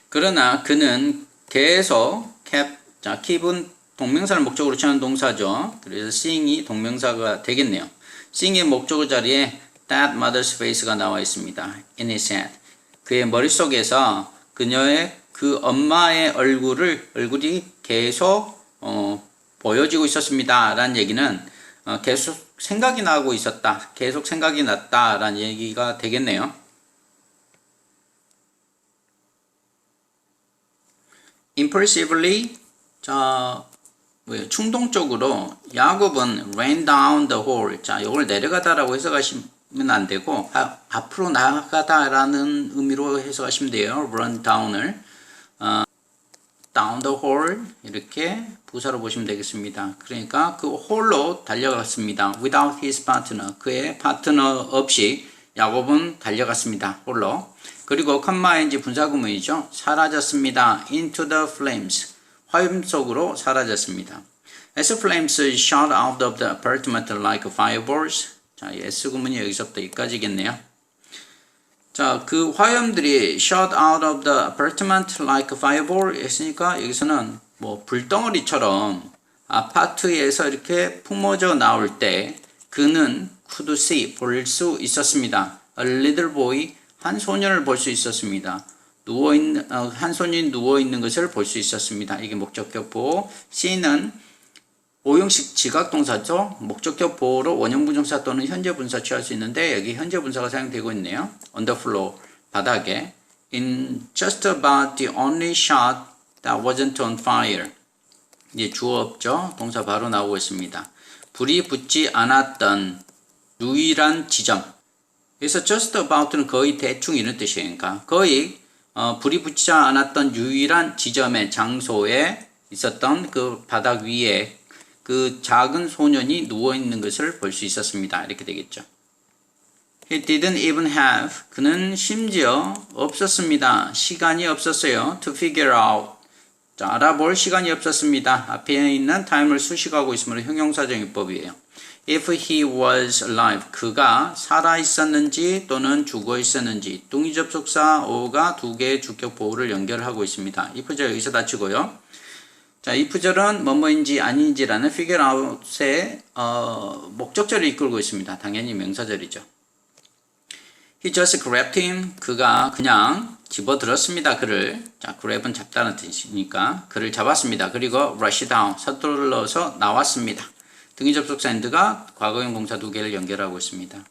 그러나 그는 계속 keep은 동명사를 목적으로 취하는 동사죠. 그래서 seeing이 동명사가 되겠네요. seeing의 목적어 자리에 that mother's face가 나와 있습니다. in his head. 그의 머릿속에서 그녀의 그 엄마의 얼굴이 계속 보여지고 있었습니다. 라는 얘기는 계속 생각이 나고 있었다. 계속 생각이 났다. 라는 얘기가 되겠네요. impulsively 충동적으로 야곱은 ran down the hall. 자, 이걸 내려가다라고 해석하시면 안 되고 앞으로 나아가다라는 의미로 해석하시면 돼요. run down을 down the hall 이렇게 부사로 보시면 되겠습니다. 그러니까 그 홀로 달려갔습니다. without his partner. 그의 파트너 없이 야곱은 달려갔습니다. 홀로. 그리고 컴마인지 분사구문이죠. 사라졌습니다. into the flames. 화염 속으로 사라졌습니다. As flames shot out of the apartment like fireballs. 자, S 구문이 여기서부터 여기까지겠네요. 자, 그 화염들이 shot out of the apartment like fireball 했으니까 여기서는 뭐 불덩어리처럼 아파트에서 이렇게 품어져 나올 때 그는 could see 볼 수 있었습니다. A little boy 한 소년을 볼 수 있었습니다. 한 소년이 누워있는 것을 볼 수 있었습니다. 이게 목적격 보호. C는 오형식 지각동사죠. 목적격 보호로 원형 부정사 또는 현재 분사 취할 수 있는데 여기 현재 분사가 사용되고 있네요. On the floor, 바닥에. In just about the only shot that wasn't on fire. 이제 주어 없죠. 동사 바로 나오고 있습니다. 불이 붙지 않았던 유일한 지점. 그래서 just about는 거의 대충 이런 뜻이에요. 그러니까 거의 불이 붙지 않았던 유일한 지점의 장소에 있었던 그 바닥 위에 그 작은 소년이 누워있는 것을 볼 수 있었습니다. 이렇게 되겠죠. He didn't even have. 그는 심지어 없었습니다. 시간이 없었어요. To figure out. 자, 알아볼 시간이 없었습니다. 앞에 있는 time을 수식하고 있으므로 형용사적 용법이에요. if he was alive, 그가 살아 있었는지 또는 죽어 있었는지. 동의 접속사 O가 두 개의 주격 보호를 연결하고 있습니다. 이 부절 여기서 닫히고요. 자, 이 부절은 뭐뭐인지 아닌지라는 figure out의 목적절을 이끌고 있습니다. 당연히 명사절이죠. He just grabbed him. 그가 그냥 집어들었습니다. 그를. 자, grab은 잡다는 뜻이니까 그를 잡았습니다. 그리고 rush down. 서둘러서 나왔습니다. 등위 접속사 and가 과거형 동사 두 개를 연결하고 있습니다.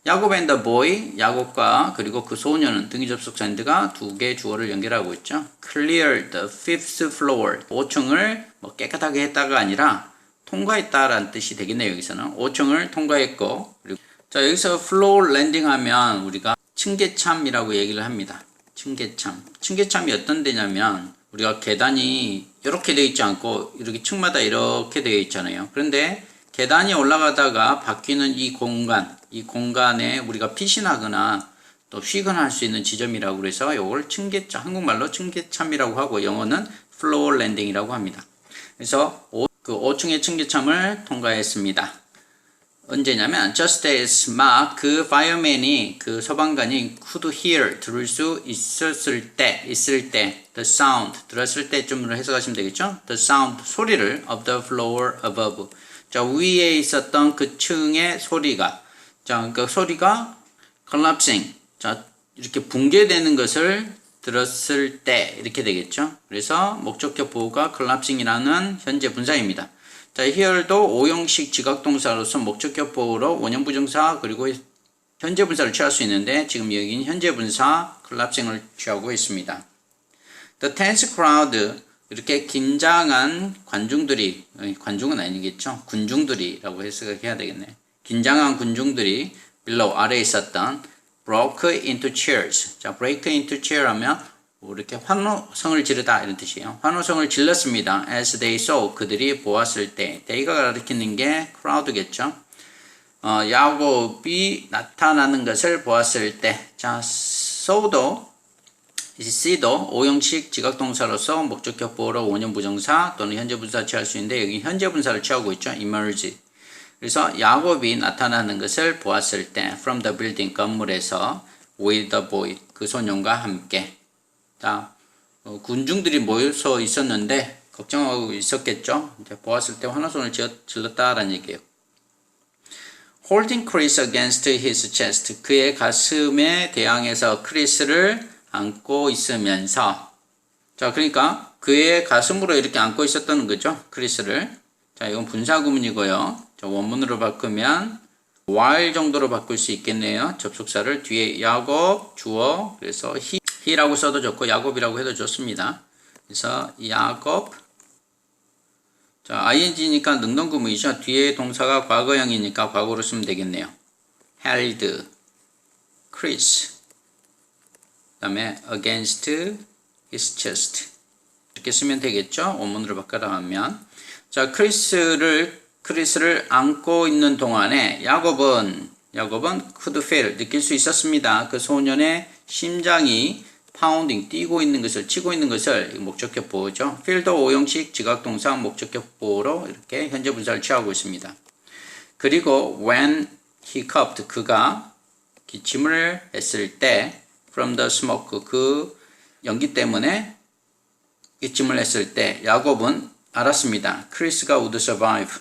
야곱 and the boy, 야곱과 그리고 그 소녀는 등위 접속사 and가 두 개의 주어를 연결하고 있죠. Cleared the fifth floor. 5층을 뭐 깨끗하게 했다가 아니라 통과했다라는 뜻이 되겠네요. 여기서는 5층을 통과했고, 그리고 자, 여기서 floor landing 하면 우리가 층계참이라고 얘기를 합니다. 층계참. 층계참이 어떤 데냐면 우리가 계단이 이렇게 되어 있지 않고 이렇게 층마다 이렇게 되어 있잖아요. 그런데 계단이 올라가다가 바뀌는 이 공간에 우리가 피신하거나 또 휘근할 수 있는 지점이라고 그래서 이걸 층계참, 한국말로 층계참이라고 하고 영어는 floor landing이라고 합니다. 그래서 그 5층의 층계참을 통과했습니다. 언제냐면 just as 막 그 fireman이 그 소방관이 could hear 들을 수 있을 때 the sound 들었을 때쯤으로 해석하시면 되겠죠. the sound 소리를 of the floor above. 자, 위에 있었던 그 층의 소리가, 자, 그 소리가 collapsing, 자, 이렇게 붕괴되는 것을 들었을 때 이렇게 되겠죠. 그래서 목적격 보호가 collapsing이라는 현재 분사입니다. 자, here도 오형식 지각동사로서 목적격 보호로 원형 부정사 그리고 현재 분사를 취할 수 있는데 지금 여기는 현재 분사 collapsing을 취하고 있습니다. The tense crowd, 이렇게 긴장한 관중들이, 관중은 아니겠죠. 군중들이라고 해석해야 되겠네. 긴장한 군중들이 below 아래에 있었던 broke into cheers. 자, break into cheer 하면 이렇게 환호성을 지르다 이런 뜻이에요. 환호성을 질렀습니다. As they saw, 그들이 보았을 때. they가 가리키는 게 crowd겠죠. 야곱이 나타나는 것을 보았을 때. 자, saw도 see도 오형식 지각동사로서 목적격 보호로 원형 부정사 또는 현재 분사 취할 수 있는데 여기 현재 분사를 취하고 있죠. emerge. 그래서 야곱이 나타나는 것을 보았을 때 from the building, 건물에서 with the boy, 그 소년과 함께. 자, 군중들이 모여서 있었는데 걱정하고 있었겠죠. 이제 보았을 때 환호성을 질렀다라는 얘기예요. Holding Chris against his chest, 그의 가슴에 대항해서 크리스를 안고 있으면서, 자, 그러니까 그의 가슴으로 이렇게 안고 있었다는 거죠. 크리스를. 자, 이건 분사구문이고요. 자, 원문으로 바꾸면 while 정도로 바꿀 수 있겠네요. 접속사를 뒤에 야곱 주어, 그래서 he라고 써도 좋고 야곱이라고 해도 좋습니다. 그래서 야곱, 자, ing니까 능동구문이죠. 뒤에 동사가 과거형이니까 과거로 쓰면 되겠네요. held Chris, 그 다음에 against his chest 이렇게 쓰면 되겠죠. 원문으로 바꿔나가면, 자, 크리스를 안고 있는 동안에 야곱은 could feel, 느낄 수 있었습니다. 그 소년의 심장이 pounding, 뛰고 있는 것을, 치고 있는 것을, 목적격 보호죠. feel도 오형식 지각동사 목적격 보호로 이렇게 현재 분사를 취하고 있습니다. 그리고 when he coughed, 그가 기침을 했을 때 from the smoke, 그 연기 때문에 기침을 했을 때 야곱은 알았습니다. 크리스가 would survive,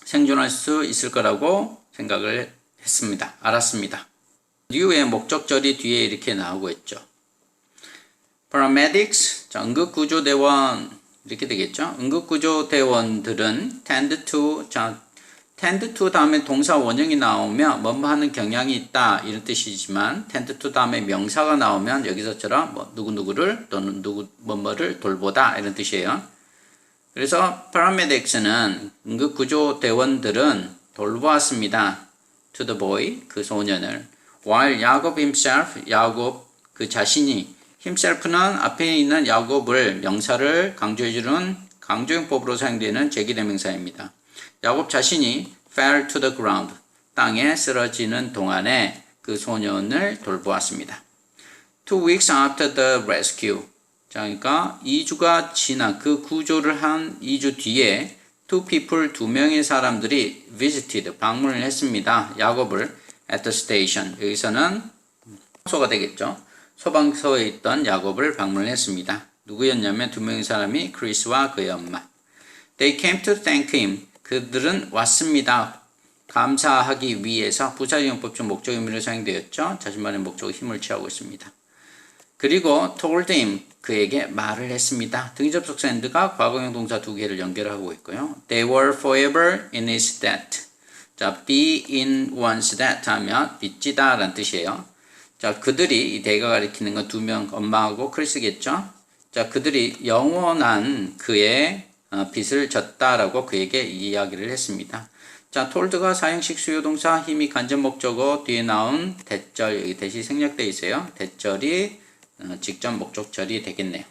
생존할 수 있을 거라고 생각을 했습니다. 알았습니다. new의 목적절이 뒤에 이렇게 나오고 있죠. paramedics, 자, 응급구조대원 이렇게 되겠죠. 응급구조대원들은 tend to 다음에 동사 원형이 나오면 뭐뭐 하는 경향이 있다 이런 뜻이지만 tend to 다음에 명사가 나오면 여기서처럼 뭐 누구누구를 또는 뭐뭐를 돌보다 이런 뜻이에요. 그래서 paramedics는 응급구조대원들은 돌보았습니다. to the boy, 그 소년을. while 야곱 himself, 야곱 그 자신이, himself는 앞에 있는 야곱을 명사를 강조해주는 강조용법으로 사용되는 제기대명사입니다. 야곱 자신이 fell to the ground, 땅에 쓰러지는 동안에 그 소년을 돌보았습니다. 2 weeks after the rescue, 자, 그러니까 2주가 지난 그 구조를 한 2주 뒤에 two people, 두 명의 사람들이 visited, 방문을 했습니다. 야곱을 at the station. 여기서는 소가 되겠죠. 소방서에 있던 야곱을 방문을 했습니다. 누구였냐면 두 명의 사람이 크리스와 그의 엄마. They came to thank him. 그들은 왔습니다. 감사하기 위해서 부사용법적 목적 의미로 사용되었죠. 자신만의 목적의 힘을 취하고 있습니다. 그리고 told him, 그에게 말을 했습니다. 등기접속사 and가 과거형 동사 두 개를 연결하고 있고요. They were forever in his debt. 자, be in one's debt 하면 빚지다 라는 뜻이에요. 자, 그들이 이 대가 가리키는 건 두 명, 엄마하고 크리스겠죠. 자, 그들이 영원한 그의 빚을 졌다라고 그에게 이야기를 했습니다. 자, told가 사형식 수요동사, 힘이 간접 목적어, 뒤에 나온 대절, 여기 대시 생략되어 있어요. 대절이 직접 목적절이 되겠네요.